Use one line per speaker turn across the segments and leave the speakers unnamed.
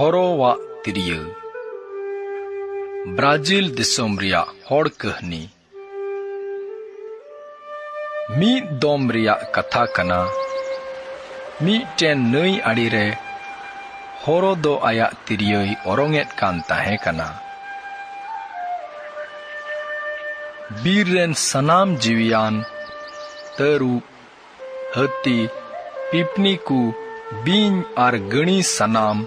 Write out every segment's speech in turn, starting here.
ᱦᱚᱨᱚᱣᱟᱜ ᱛᱤᱨᱭᱟᱹ Brazil ᱫᱤᱥᱚᱢ ᱨᱮᱭᱟᱜ ᱦᱚᱲ ᱠᱟᱹᱦᱱᱤ ᱢᱤᱫ ᱫᱚᱢ ᱨᱮᱭᱟᱜ ᱠᱟᱛᱷᱟ ᱠᱟᱱᱟ। ᱢᱤᱫᱴᱮᱱ ᱱᱟᱹᱭ ᱟᱲᱮᱨᱮ ᱦᱚᱨᱚ ᱫᱚ ᱟᱭᱟᱜ ᱛᱤᱨᱭᱟᱹᱭ ᱚᱨᱚᱝᱮᱫ ᱠᱟᱱ ᱛᱟᱦᱮᱸ ᱠᱟᱱᱟ। ᱵᱤᱨ ᱨᱮᱱ ᱥᱟᱱᱟᱢ ᱡᱤᱣᱤᱭᱟᱱ ᱛᱟᱹᱨᱩᱵ, ᱦᱟᱹᱛᱤ, ᱯᱤᱯᱱᱤ ᱠᱚ, ᱵᱤᱧ ᱟᱨ ᱜᱟᱹᱬᱤ ᱥᱟᱱᱟᱢ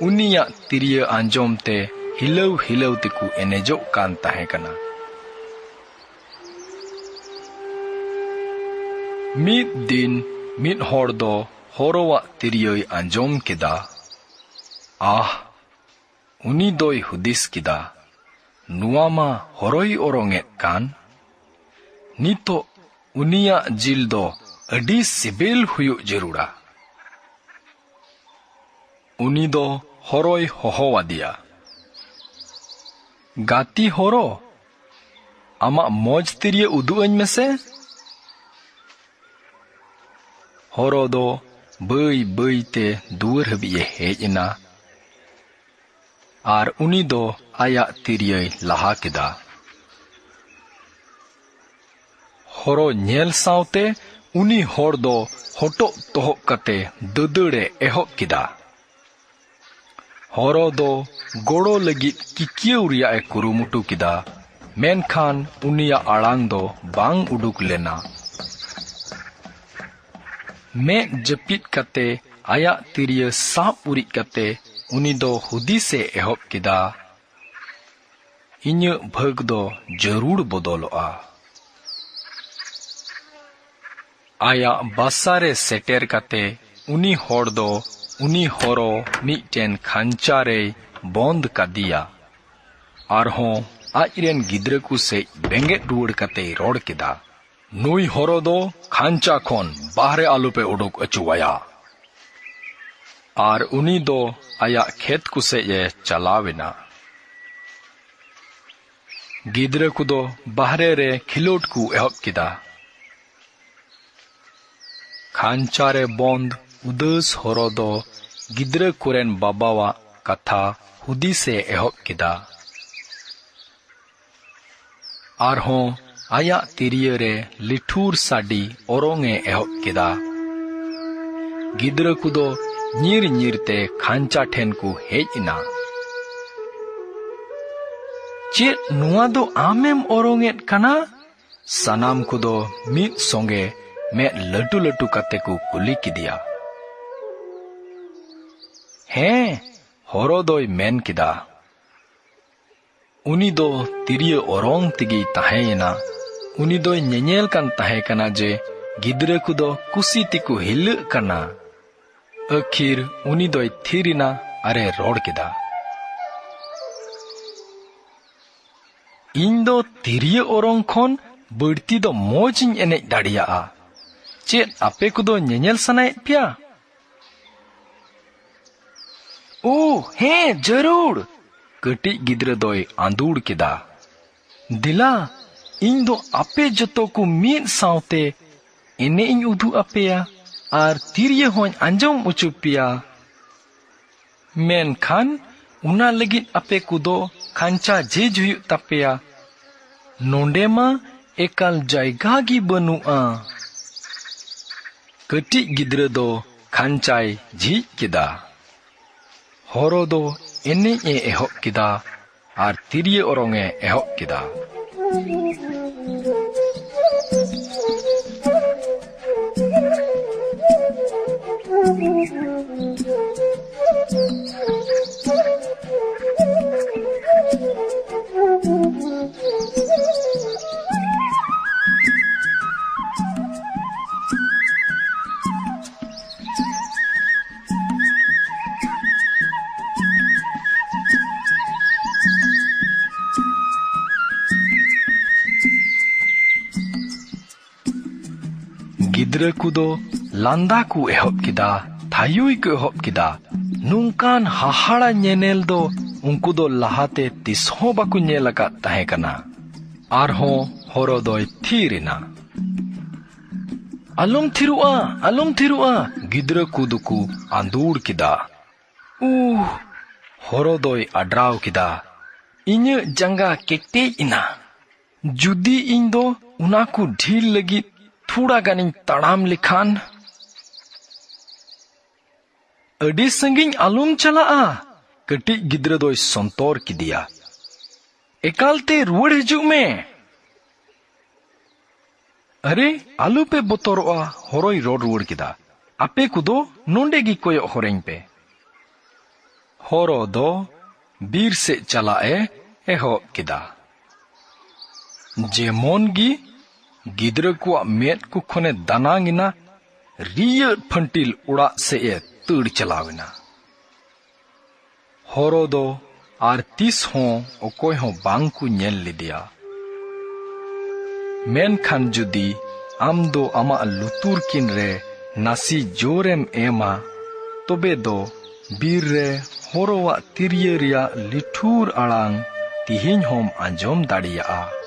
ᱩᱱᱤᱭᱟᱜ ᱛᱤᱨᱭᱟᱹ ᱟᱸᱡᱚᱢ ᱛᱮ ᱦᱤᱞᱟᱹᱣ ᱦᱤᱞᱟᱹᱣ ᱛᱮᱠᱚ ᱮᱱᱮᱡᱚᱜ ᱠᱟᱱ ᱛᱟᱦᱮᱸ ᱠᱟᱱᱟ। ᱢᱤᱫ ᱫᱤᱱ ᱢᱤᱫ ᱦᱚᱲ ᱫᱚ ᱦᱚᱨᱚᱣᱟᱜ ᱛᱤᱨᱭᱟᱹᱭ ᱟᱸᱡᱚᱢ ᱠᱮᱫᱟ। ᱩᱱᱤ ᱫᱚᱭ ᱦᱩᱫᱤᱥ ᱠᱮᱫᱟ, ᱱᱚᱣᱟ ᱢᱟ ᱦᱚᱨᱚᱭ ᱚᱨᱚᱝᱮᱫ ᱠᱟᱱ। ᱱᱤᱛᱚᱜ ᱩᱱᱤᱭᱟᱜ ᱡᱤᱞ ᱫᱚ ᱟᱹᱰᱤ ᱥᱤᱵᱤᱞ ᱦᱩᱭᱩᱜ ᱡᱟᱹᱨᱩᱲᱟ। ᱩᱱᱤ ᱫᱚ ᱦᱚᱨᱚᱭ ᱦᱚᱦᱚᱣᱟᱫᱮᱭᱟ। ᱜᱟᱛᱮ ᱦᱚᱨᱚ, ᱟᱢᱟᱜ ᱢᱚᱡᱽ ᱛᱤᱨᱭᱟᱹ ᱩᱫᱩᱜ ᱟᱹᱧ ᱢᱮᱥᱮ। ᱦᱚᱨᱚ ᱫᱚ ᱵᱟᱹᱭ ᱵᱟᱹᱭᱛᱮ ᱫᱩᱣᱟᱹᱨ ᱦᱟᱹᱵᱤᱡ ᱮ ᱦᱮᱡ ᱮᱱᱟ ᱟᱨ ᱩᱱᱤ ᱫᱚ ᱟᱭᱟᱜ ᱛᱤᱨᱭᱟᱹᱭ ᱞᱟᱦᱟ ᱠᱮᱫᱟ। ᱦᱚᱨᱚ ᱧᱮᱞ ᱥᱟᱶᱛᱮ ᱩᱱᱤ ᱦᱚᱲ ᱫᱚ ᱦᱚᱴᱚᱜ ᱛᱚᱦᱚᱵ ᱠᱟᱛᱮ ᱫᱟᱹᱫᱟᱹᱲᱮ ᱮᱦᱚᱵ ᱠᱮᱫᱟ। ᱦᱚᱨᱚ ᱫᱚ ᱜᱚᱲᱚ ᱞᱟᱹᱜᱤᱫ ᱠᱤᱠᱤᱭᱟᱹᱣ ᱨᱮᱭᱟᱜ ᱮ ᱠᱩᱨᱩᱢᱩᱴᱩ ᱠᱮᱫᱟ, ᱢᱮᱱᱠᱷᱟᱱ ᱩᱱᱤᱭᱟᱜ ᱟᱲᱟᱝ ᱫᱚ ᱵᱟᱝ ᱩᱰᱩᱠ ᱞᱮᱱᱟ। ᱢᱮᱫ ᱡᱟᱹᱯᱤᱫ ᱠᱟᱛᱮ ᱟᱭᱟᱜ ᱛᱤᱨᱭᱟᱹ ᱥᱟᱵ ᱩᱨᱤᱡ ᱠᱟᱛᱮ ᱩᱱᱤ ᱫᱚ ᱦᱩᱫᱤᱥᱮ ᱮᱦᱚᱵ ᱠᱮᱫᱟ, ᱤᱧᱟᱹᱜ ᱵᱷᱟᱜᱽ ᱫᱚ ᱡᱟᱹᱨᱩᱲ ᱵᱚᱫᱚᱞᱚᱜᱼᱟ। ᱟᱭᱟᱜ ᱵᱟᱥᱟᱨᱮ ᱥᱮᱴᱮᱨ ᱠᱟᱛᱮ ᱩᱱᱤ ᱦᱚᱲ ᱫᱚ ᱩᱱᱤ ᱦᱚᱨᱚ ᱢᱤᱫᱴᱮᱱ ᱠᱷᱟᱧᱪᱟ ᱨᱮᱭ ᱵᱚᱱᱫ ᱠᱟᱫᱮᱭᱟ। ᱟᱨᱦᱚᱸ ᱟᱡᱨᱮᱱ ᱜᱤᱫᱽᱨᱟᱹ ᱠᱚ ᱥᱮᱡ ᱵᱮᱸᱜᱮᱫ ᱨᱩᱣᱟᱹᱲ ᱠᱟᱛᱮᱭ ᱨᱚᱲ ᱠᱮᱫᱟ, ᱱᱩᱭ ᱦᱚᱨᱚ ᱫᱚ ᱠᱷᱟᱧᱪᱟ ᱠᱷᱚᱱ ᱵᱟᱦᱨᱮ ᱟᱞᱚᱯᱮ ᱩᱰᱩᱠ ᱚᱪᱚᱣᱟᱭᱟ। ᱟᱨ ᱩᱱᱤ ᱫᱚ ᱟᱭᱟᱜ ᱠᱷᱮᱛ ᱠᱚ ᱥᱮᱡ ᱮ ᱪᱟᱞᱟᱣ ᱮᱱᱟ। ᱜᱤᱫᱽᱨᱟᱹ ᱠᱚᱫᱚ ᱵᱟᱦᱨᱮ ᱨᱮ ᱠᱷᱮᱞᱳᱰ ᱠᱚ ᱮᱦᱚᱵ ᱠᱮᱫᱟ। ᱠᱷᱟᱧᱪᱟ ᱨᱮ ᱵᱚᱱᱫ ᱩᱫᱟᱹᱥ ᱦᱚᱨᱚ ᱫᱚ ᱜᱤᱫᱽᱨᱟᱹ ᱠᱚᱨᱮᱱ ᱵᱟᱵᱟᱣᱟᱜ ᱠᱟᱛᱷᱟ ᱦᱩᱫᱤᱥᱮ ᱮᱦᱚᱵ ᱠᱮᱫᱟ। ᱟᱨᱦᱚᱸ ᱟᱭᱟᱜ ᱛᱤᱨᱭᱟᱹ ᱨᱮ ᱞᱤᱴᱷᱩᱨ ᱥᱟᱰᱮ ᱚᱨᱚᱝ ᱮ ᱮᱦᱚᱵ ᱠᱮᱫᱟ। ᱜᱤᱫᱽᱨᱟᱹ ᱠᱚᱫᱚ ᱧᱤᱨ ᱧᱤᱨᱛᱮ ᱠᱷᱟᱧᱪᱟ ᱴᱷᱮᱱ ᱠᱚ ᱦᱮᱡ ᱮᱱᱟ। ᱪᱮᱫ ᱱᱚᱣᱟ ᱫᱚ ᱟᱢᱮᱢ ᱚᱨᱚᱝᱮᱫ ᱠᱟᱱᱟ? ᱥᱟᱱᱟᱢ ᱠᱚᱫᱚ ᱢᱤᱫ ᱥᱚᱸᱜᱮ ᱢᱮᱫ ᱞᱟᱹᱴᱩ ᱞᱟᱹᱴᱩ ᱠᱟᱛᱮ ᱠᱚ ᱠᱩᱞᱤ ᱠᱮᱫᱮᱭᱟ। ᱦᱮᱸ, ᱦᱚᱨᱚ ᱫᱚᱭ ᱢᱮᱱ ᱠᱮᱫᱟ। ᱩᱱᱤ ᱫᱚ ᱛᱤᱨᱭᱟᱹ ᱚᱨᱚᱝ ᱛᱮᱜᱮᱭ ᱛᱟᱦᱮᱸᱭᱮᱱᱟ। ᱩᱱᱤ ᱫᱚᱭ ᱧᱮᱧᱮᱞ ᱠᱟᱱ ᱛᱟᱦᱮᱸ ᱠᱟᱱᱟ ᱡᱮ ᱜᱤᱫᱽᱨᱟᱹ ᱠᱚᱫᱚ ᱠᱩᱥᱤ ᱛᱮᱠᱚ ᱦᱤᱞᱟᱹᱜ ᱠᱟᱱᱟ। ᱟᱹᱠᱷᱤᱨ ᱩᱱᱤ ᱫᱚᱭ ᱛᱷᱤᱨ ᱮᱱᱟ ᱟᱨᱮ ᱨᱚᱲ ᱠᱮᱫᱟ, ᱤᱧ ᱫᱚ ᱛᱤᱨᱭᱟᱹ ᱚᱨᱚᱝ ᱠᱷᱚᱱ ᱵᱟᱹᱲᱛᱤ ᱫᱚ ᱢᱚᱡᱽ ᱤᱧ ᱮᱱᱮᱡ ᱫᱟᱲᱮᱭᱟᱜᱼᱟ। ᱪᱮᱫ ᱟᱯᱮ ᱠᱚᱫᱚ ᱧᱮᱧᱮᱞ ᱥᱟᱱᱟᱭᱮᱫ ᱯᱮᱭᱟ? ᱦᱮᱸ, ᱡᱟᱹᱨᱩᱲ, ᱠᱟᱹᱴᱤᱡ ᱜᱤᱫᱽᱨᱟᱹ ᱫᱚᱭ ᱟᱸᱫᱩᱲ ᱠᱮᱫᱟ। ᱫᱮᱞᱟ, ᱤᱧ ᱫᱚ ᱟᱯᱮ ᱡᱚᱛᱚ ᱠᱚ ᱢᱤᱫ ᱥᱟᱶᱛᱮ ᱮᱱᱮᱡ ᱤᱧ ᱩᱫᱩᱜ ᱟᱯᱮᱭᱟ ᱟᱨ ᱛᱤᱨᱭᱟᱹ ᱦᱚᱧ ᱟᱸᱡᱚᱢ ᱚᱪᱚ ᱯᱮᱭᱟ। ᱢᱮᱱᱠᱷᱟᱱ ᱚᱱᱟ ᱞᱟᱹᱜᱤᱫ ᱟᱯᱮ ᱠᱚᱫᱚ ᱠᱷᱟᱧᱪᱟ ᱡᱷᱤᱡ ᱦᱩᱭᱩᱜ ᱛᱟᱯᱮᱭᱟ। ᱱᱚᱸᱰᱮ ᱢᱟ ᱮᱠᱟᱞ ᱡᱟᱭᱜᱟ ᱜᱮ ᱵᱟᱹᱱᱩᱜᱼᱟ। ᱠᱟᱹᱴᱤᱡ ᱜᱤᱫᱽᱨᱟᱹ ᱫᱚ ᱠᱷᱟᱧᱪᱟᱭ ᱡᱷᱤᱡ ᱠᱮᱫᱟ। ᱦᱚᱨᱚ ᱫᱚ ᱮᱱᱮᱡ ᱮ ᱮᱦᱚᱵ ᱠᱮᱫᱟ ᱟᱨ ᱛᱤᱨᱭᱟᱹ ᱚᱨᱚᱝ ᱮ ᱮᱦᱚᱵ ᱠᱮᱫᱟ। ᱜᱤᱫᱽᱨᱟᱹ ᱠᱚᱫᱚ ᱞᱟᱸᱫᱟ ᱠᱚ ᱮᱦᱚᱵ ᱠᱮᱫᱟ, ᱛᱷᱟᱭᱩᱭ ᱠᱚ ᱮᱦᱚᱵ ᱠᱮᱫᱟ। ᱱᱚᱝᱠᱟᱱ ᱦᱟᱦᱟᱲᱟ ᱧᱮᱱᱮᱞ ᱫᱚ ᱩᱱᱠᱩ ᱫᱚ ᱞᱟᱦᱟᱛᱮ ᱛᱤᱥᱦᱚᱸ ᱵᱟᱠᱚ ᱧᱮᱞ ᱟᱠᱟᱫ ᱛᱟᱦᱮᱸ ᱠᱟᱱᱟ। ᱟᱨᱦᱚᱸ ᱦᱚᱨᱚ ᱫᱚᱭ ᱛᱷᱤᱨ ᱮᱱᱟ। ᱟᱞᱚᱢ ᱛᱷᱤᱨᱚᱜᱼᱟ, ᱟᱞᱚᱢ ᱛᱷᱤᱨᱚᱜᱼᱟ, ᱜᱤᱫᱽᱨᱟᱹ ᱠᱚᱫᱚ ᱠᱚ ᱟᱸᱫᱩᱲ ᱠᱮᱫᱟ। ᱦᱚᱨᱚ ᱫᱚᱭ ᱟᱰᱨᱟᱣ ᱠᱮᱫᱟ, ᱤᱧᱟᱹᱜ ᱡᱟᱸᱜᱟ ᱠᱮᱴᱮᱡ ᱮᱱᱟ᱾ ᱡᱩᱫᱤ ᱤᱧ ᱫᱚ ᱚᱱᱟ ᱠᱚ ᱰᱷᱤᱞ ᱞᱟᱹᱜᱤᱫ ᱛᱷᱚᱲᱟ ᱜᱟᱱᱤᱧ ᱛᱟᱲᱟᱢ ᱞᱮᱠᱷᱟᱱ᱾ ᱟᱹᱰᱤ ᱥᱟᱺᱜᱤᱧ ᱟᱞᱚᱢ ᱪᱟᱞᱟᱜᱼᱟ, ᱠᱟᱹᱴᱤᱡ ᱜᱤᱫᱽᱨᱟᱹ ᱫᱚᱭ ᱥᱚᱱᱛᱚᱨ ᱠᱮᱫᱮᱭᱟ᱾ ᱮᱠᱟᱞᱛᱮ ᱨᱩᱣᱟᱹᱲ ᱦᱤᱡᱩᱜ ᱢᱮ᱾ ᱟᱨᱮ ᱟᱞᱚᱯᱮ ᱵᱚᱛᱚᱨᱚᱜᱼᱟ, ᱦᱚᱨᱚᱭ ᱨᱚᱲ ᱨᱩᱣᱟᱹᱲ ᱠᱮᱫᱟ, ᱟᱯᱮ ᱠᱚᱫᱚ ᱱᱚᱸᱰᱮ ᱜᱮ ᱠᱚᱭᱚᱜ ᱦᱚᱨᱟᱹᱧ ᱯᱮ᱾ ᱦᱚᱨᱚ ᱫᱚ ᱵᱤᱨ ᱥᱮᱫ ᱪᱟᱞᱟᱜ ᱮ ᱮᱦᱚᱵ ᱠᱮᱫᱟ᱾ ᱡᱮᱢᱚᱱ ᱜᱮ ᱜᱤᱫᱽᱨᱟᱹ ᱠᱚᱣᱟᱜ ᱢᱮᱫ ᱠᱚ ᱠᱷᱚᱱᱮ ᱫᱟᱱᱟᱝ ᱮᱱᱟ, ᱨᱤᱭᱟᱹᱫ ᱯᱷᱟᱹᱱᱴᱤᱞ ᱚᱲᱟᱜ ᱥᱮᱫ ᱮ ᱫᱟᱹᱲ ᱪᱟᱞᱟᱣ ᱮᱱᱟ᱾ ᱦᱚᱨᱚ ᱫᱚ ᱟᱨ ᱛᱤᱥ ᱦᱚᱸ ᱚᱠᱚᱭ ᱦᱚᱸ ᱵᱟᱝ ᱠᱚ ᱧᱮᱞ ᱞᱮᱫᱮᱭᱟ᱾ ᱢᱮᱱᱠᱷᱟᱱ ᱡᱩᱫᱤ ᱟᱢ ᱫᱚ ᱟᱢᱟᱜ ᱞᱩᱛᱩᱨ ᱠᱤᱱ ᱨᱮ ᱱᱟᱥᱮ ᱡᱳᱨᱮᱢ ᱮᱢᱟ, ᱛᱚᱵᱮ ᱫᱚ ᱵᱤᱨ ᱨᱮ ᱦᱚᱨᱚᱣᱟᱜ ᱛᱤᱨᱭᱟᱹ ᱨᱮᱭᱟᱜ ᱞᱤᱴᱷᱩᱨ ᱟᱲᱟᱝ ᱛᱤᱦᱤᱧ ᱦᱚᱢ ᱟᱸᱡᱚᱢ ᱫᱟᱲᱮᱭᱟᱜᱼᱟ᱾